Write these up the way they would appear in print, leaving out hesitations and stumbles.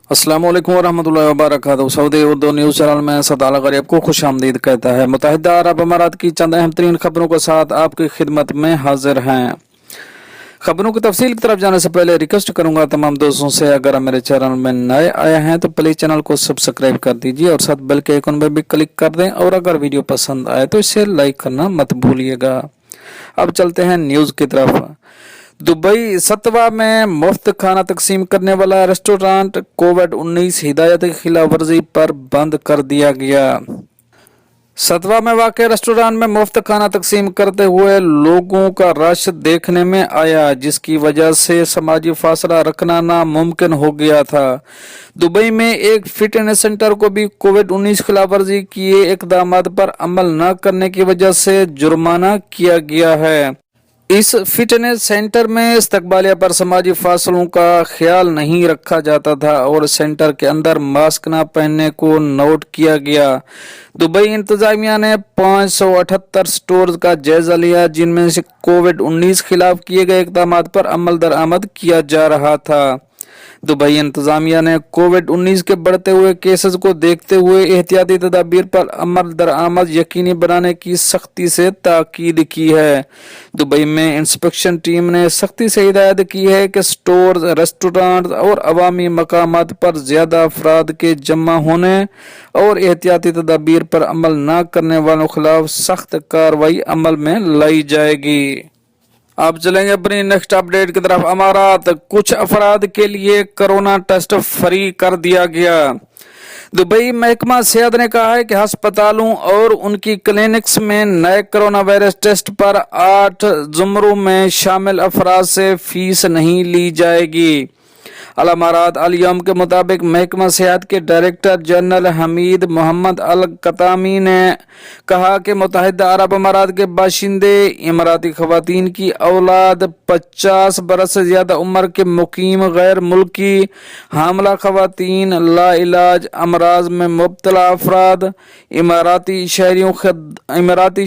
अस्सलाम वालेकुम वरहमतुल्लाहि वबरकातुहू। सऊदी उर्दू न्यूज़ चैनल में सदाला गरीब को खुश आमदीद कहता है। मुत्तहिदा अरब अमारात की चंद अहम तरीन खबरों के साथ आपकी खिदमत में हाजिर हैं। खबरों की तफसील की तरफ जाने से पहले रिक्वेस्ट करूंगा तमाम दोस्तों से, अगर आप मेरे चैनल में नए आए हैं तो प्लीज चैनल को सब्सक्राइब कर दीजिए और साथ बेल के आइकन पर भी क्लिक कर दें, और अगर वीडियो पसंद आए तो इसे लाइक करना मत भूलिएगा। अब चलते हैं न्यूज़ की तरफ। दुबई सतवा में मुफ्त खाना तकसीम करने वाला रेस्टोरेंट कोविड-19 हिदायत की खिलाफ वर्जी पर बंद कर दिया गया। सतवा में वाक़ रेस्टोरेंट में मुफ्त खाना तकसीम करते हुए लोगों का रश देखने में आया, जिसकी वजह से समाजी फासला रखना नामुमकिन हो गया था। दुबई में एक फिटनेस सेंटर को भी कोविड-19 खिलाफ वर्जी किए इकदाम पर अमल न करने की वजह से जुर्माना किया गया है। इस फिटनेस सेंटर में इस्तकबालिया पर समाजी फासलों का ख्याल नहीं रखा जाता था और सेंटर के अंदर मास्क न पहनने को नोट किया गया। दुबई इंतजामिया ने 578 स्टोर का जायजा लिया, जिनमें से कोविड-19 खिलाफ किए गए इकदाम पर अमल दरामद किया जा रहा था। दुबई इंतजामिया ने कोविड-19 के बढ़ते हुए केसेस को देखते हुए एहतियाती तदाबीर पर अमल दरामद यकीनी बनाने की सख्ती से ताकीद की है। दुबई में इंस्पेक्शन टीम ने सख्ती से हिदायत की है कि स्टोर, रेस्टोरेंट और अवामी मकामात पर ज्यादा अफराद के जमा होने और एहतियाती तदाबीर पर अमल न करने वालों के खिलाफ सख्त कार्रवाई अमल में लाई जाएगी। अब चलेंगे अपनी नेक्स्ट अपडेट की तरफ। अमारात कुछ अफराद के लिए कोरोना टेस्ट फ्री कर दिया गया। दुबई महकमा सेहत ने कहा है कि अस्पतालों और उनकी क्लिनिक्स में नए कोरोना वायरस टेस्ट पर 8 जुमरों में शामिल अफराद से फीस नहीं ली जाएगी। अल अमारात अल यौम के मुताबिक महकमा सेहत के डायरेक्टर जनरल हमीद मोहम्मद अल कतामी ने कहा कि मुत्तहिदा अरब अमारात के बाशिंदे इमाराती खवातीन की औलाद, 50 बरस से ज्यादा उम्र के मुकीम गैर मुल्की हामला खवातीन, लाइलाज अमराज में मुब्तला अफराद, इमाराती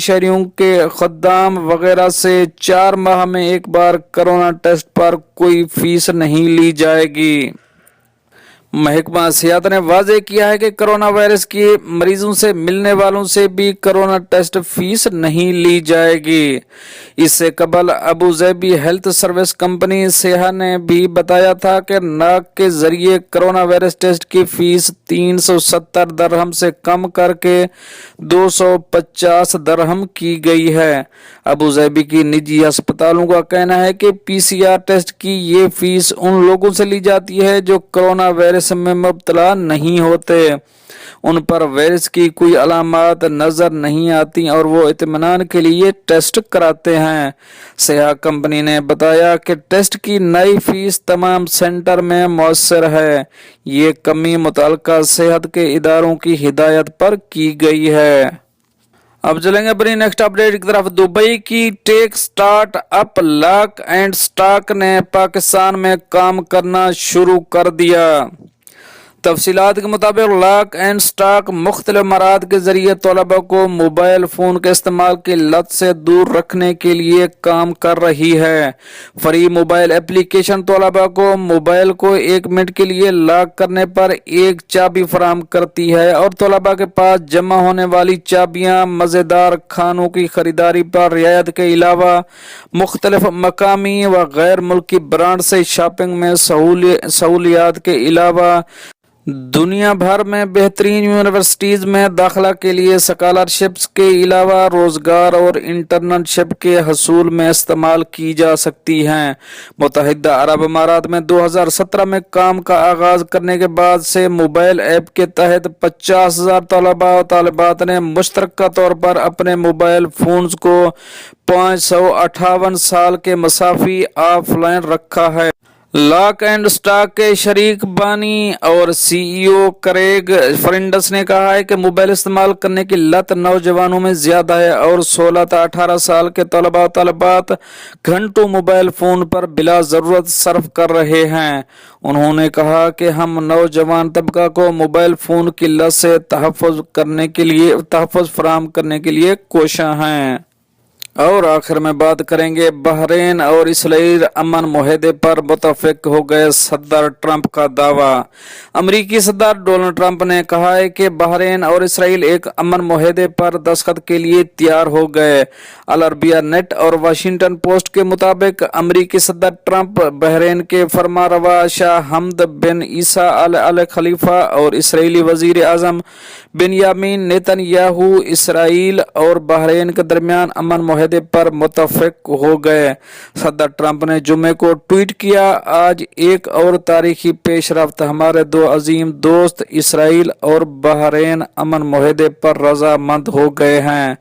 शहरियों के खद्दाम वगैरह से 4 माह में एक बार कोरोना टेस्ट पर कोई फीस नहीं ली जाएगी। महकमा सेहत ने वाज़ेह किया है कि कोरोना वायरस के मरीजों से मिलने वालों से भी कोरोना टेस्ट फीस नहीं ली जाएगी। इससे कबल अबू ज़ैबी हेल्थ सर्विस कंपनी सेहा ने भी बताया था कि नाक के जरिए कोरोना वायरस टेस्ट की फीस 370 दरहम से कम करके 250 दरहम की गई है। अबू ज़ैबी की निजी अस्पतालों का कहना है कि PCR टेस्ट की ये फीस उन लोगों से ली जाती है जो कोरोना वायरस में मुब्तला नहीं होते, उन पर वायरस की कोई अलामत नजर नहीं आती और वो इत्मीनान के लिए टेस्ट कराते हैं। सेहा कंपनी ने बताया कि टेस्ट की नई फीस तमाम सेंटर में मौसर है। ये कमी मुतल्लिका सेहत के इदारों की हिदायत पर की गई है। अब चलेंगे अपनी नेक्स्ट अपडेट की तरफ। दुबई की tech startup lock and stock ने पाकिस्तान में काम करना शुरू कर दिया। तफसीलात के मुताबिक लॉक एंड स्टॉक मुख्तलिफ मराद के जरिए तलबा को मोबाइल फोन के इस्तेमाल की लत से दूर रखने के लिए काम कर रही है। फ्री मोबाइल एप्लीकेशन तलबा को मोबाइल को 1 मिनट के लिए लॉक करने पर एक चाबी फराहम करती है और तलबा के पास जमा होने वाली चाबियां मजेदार खानों की खरीदारी पर रियायत के अलावा मुख्तलिफ मकामी व गैर मुल्की ब्रांड से शॉपिंग में सहूलियात के अलावा दुनिया भर में बेहतरीन यूनिवर्सिटीज में दाखिला के लिए स्कॉलरशिप्स के अलावा रोजगार और इंटर्नशिप के हसूल में इस्तेमाल की जा सकती हैं। मुत्तहिदा अरब अमारात में 2017 में काम का आगाज करने के बाद से मोबाइल ऐप के तहत 50,000 तलबा और तालिबात ने मुश्तरका तौर पर अपने मोबाइल फोन्स को 558 साल के मसाफी ऑफलाइन रखा है। लॉक एंड स्टॉक के शरीक बानी और CEO क्रेग फ्रेंडस ने कहा है कि मोबाइल इस्तेमाल करने की लत नौजवानों में ज्यादा है और 16 से 18 साल के तलबा तलबात घंटों मोबाइल फोन पर बिला जरूरत सर्फ कर रहे हैं। उन्होंने कहा कि हम नौजवान तबका को मोबाइल फोन की लत से तहफ़्फ़ुज़ फराहम करने के लिए कोशिश हैं। और आखिर में बात करेंगे बहरीन और इसराइल अमन मुआहदे पर मुतफिक हो गए, सदर ट्रंप का दावा। अमरीकी सदर डोनाल्ड ट्रंप ने कहा है कि बहरीन और इसराइल एक अमन मुआहदे पर दस्तखत के लिए तैयार हो गए। अल अरबिया नेट और वाशिंगटन पोस्ट के मुताबिक अमरीकी सदर ट्रंप बहरीन के फरमारवा शाह हमद बिन ईसा अल खलीफा और इसराइली वजीर आजम बिन्यामीन नेतन्याहू इसराइल और बहरीन के दरमियान अमन मुआहदे पर मुतफिक हो गए। सदर ट्रंप ने जुमे को ट्वीट किया, आज एक और तारीखी पेशरफ्त, हमारे दो अजीम दोस्त इसराइल और बहरीन अमन मुआहदे पर रजामंद हो गए हैं।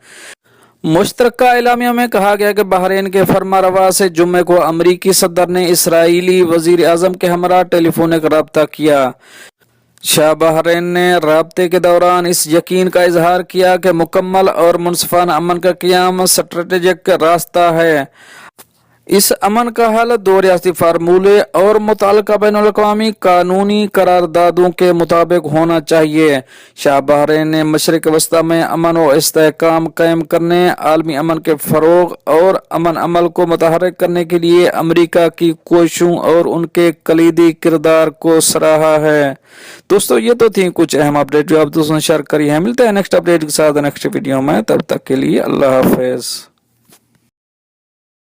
मुश्तरका एलामिया में कहा गया कि बहरीन के फरमारवा से जुम्मे को अमरीकी सदर ने इसराइली वजीर आजम के हमरा टेलीफोनिक रब्ता किया। शाह बहरीन ने राब्ते के दौरान इस यकीन का इजहार किया कि मुकम्मल और मुनसिफाना अमन का क़याम स्ट्रेटेजिक रास्ता है। इस अमन का हल दो रियासती फार्मूले और मुताल्लिका बैनुल-अक़वामी कानूनी करारदादों के मुताबिक होना चाहिए। शाह बहरीन ने मशरिक़ वस्ता में अमन व इस्तेहकाम कायम करने, आलमी अमन के फ़रोग़ और अमन अमल को मुतहर्रिक करने के लिए अमरीका की कोशिशों और उनके कलीदी किरदार को सराहा है। दोस्तों, ये तो थी कुछ अहम अपडेट जो आप दोस्तों ने शेयर करी है। मिलते हैं नेक्स्ट अपडेट के साथ नेक्स्ट वीडियो में, तब तक के लिए अल्लाह हाफ़िज़।